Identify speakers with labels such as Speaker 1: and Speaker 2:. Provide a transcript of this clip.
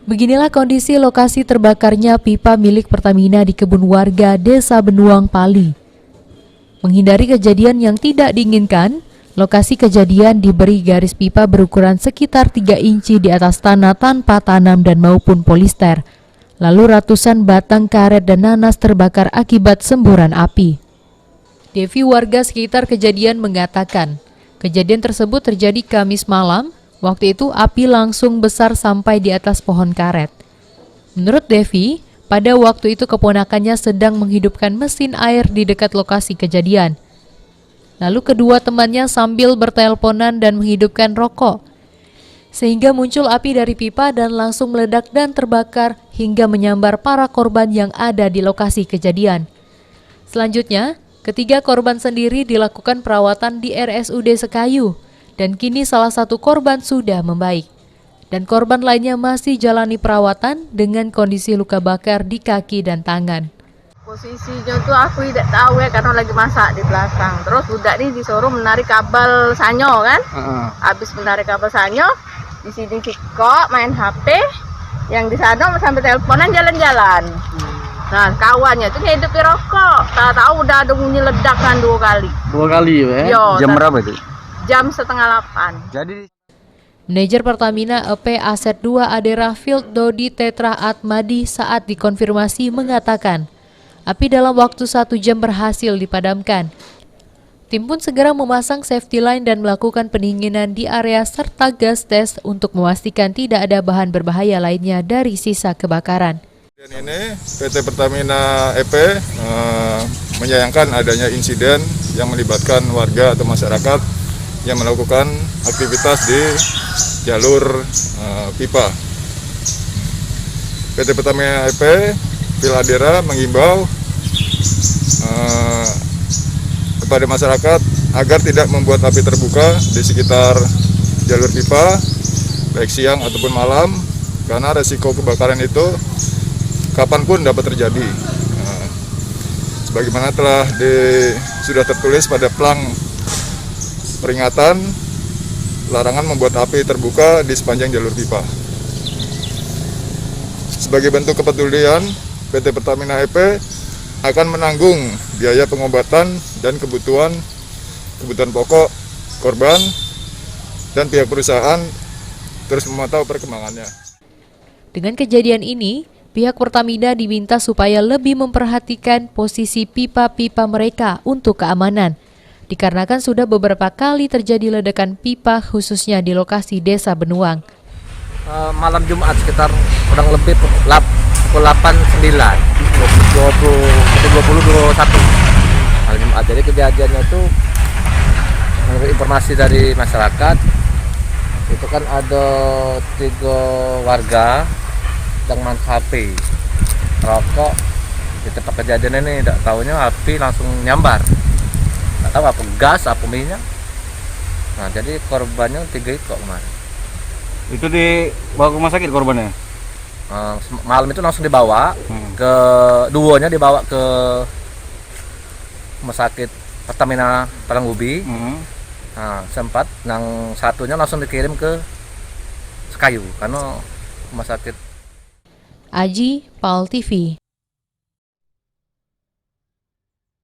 Speaker 1: Beginilah kondisi lokasi terbakarnya pipa milik Pertamina di kebun warga Desa Benuang, Pali. Menghindari kejadian yang tidak diinginkan, lokasi kejadian diberi garis pipa berukuran sekitar 3 inci di atas tanah tanpa tanam dan maupun polister. Lalu ratusan batang karet dan nanas terbakar akibat semburan api. Devi, warga sekitar kejadian, mengatakan, kejadian tersebut terjadi Kamis malam. Waktu itu api langsung besar sampai di atas pohon karet. Menurut Devi, pada waktu itu keponakannya sedang menghidupkan mesin air di dekat lokasi kejadian. Lalu kedua temannya sambil berteleponan dan menghidupkan rokok. Sehingga muncul api dari pipa dan langsung meledak dan terbakar hingga menyambar para korban yang ada di lokasi kejadian. Selanjutnya, ketiga korban sendiri dilakukan perawatan di RSUD Sekayu. Dan kini salah satu korban sudah membaik. Dan korban lainnya masih jalani perawatan dengan kondisi luka bakar di kaki dan tangan.
Speaker 2: Posisinya tuh aku tidak tahu ya karena lagi masak di belakang. Terus budak nih disuruh menarik kabel sanyo kan. Habis menarik kabel sanyo, di sini kok main HP. Yang di sana sampai teleponan jalan-jalan. Nah kawannya tuh hidup di rokok. Tahu udah ada bunyi ledakan 2 kali.
Speaker 3: 2 kali ya?
Speaker 2: Yo,
Speaker 3: jam berapa itu?
Speaker 2: Jam 7:30.
Speaker 3: Jadi
Speaker 1: Manajer Pertamina EP Aset 2 Adera Field Dodi Tetra Atmadi saat dikonfirmasi mengatakan, api dalam waktu 1 jam berhasil dipadamkan. Tim pun segera memasang safety line dan melakukan pendinginan di area serta gas tes untuk memastikan tidak ada bahan berbahaya lainnya dari sisa kebakaran.
Speaker 4: Ini PT Pertamina EP menyayangkan adanya insiden yang melibatkan warga atau masyarakat yang melakukan aktivitas di jalur pipa. PT Pertamina EP Filadera mengimbau kepada masyarakat agar tidak membuat api terbuka di sekitar jalur pipa, baik siang ataupun malam, karena resiko kebakaran itu kapanpun dapat terjadi. Sebagaimana sudah tertulis pada plang peringatan larangan membuat api terbuka di sepanjang jalur pipa. Sebagai bentuk kepedulian, PT Pertamina EP akan menanggung biaya pengobatan dan kebutuhan pokok korban, dan pihak perusahaan terus memantau perkembangannya.
Speaker 1: Dengan kejadian ini, pihak Pertamina diminta supaya lebih memperhatikan posisi pipa-pipa mereka untuk keamanan. Dikarenakan sudah beberapa kali terjadi ledakan pipa khususnya di lokasi Desa Benuang.
Speaker 5: Malam Jumat sekitar kurang lebih pukul 8.09, 20, 21 malam Jumat. Jadi kejadiannya itu menurut informasi dari masyarakat itu kan ada 3 warga yang main HP, rokok di tempat kejadian ini. Tidak tahunya api langsung nyambar. Nggak tahu apa gas, apa minyak. Nah, jadi korbannya 3 kok kemarin.
Speaker 3: itu dibawa ke rumah sakit korbannya?
Speaker 5: Malam itu langsung dibawa ke duonya, dibawa ke rumah sakit Pertamina Palanggubi. Nah, sempat yang satunya langsung dikirim ke Sekayu karena rumah sakit.
Speaker 1: Aji, PAL TV.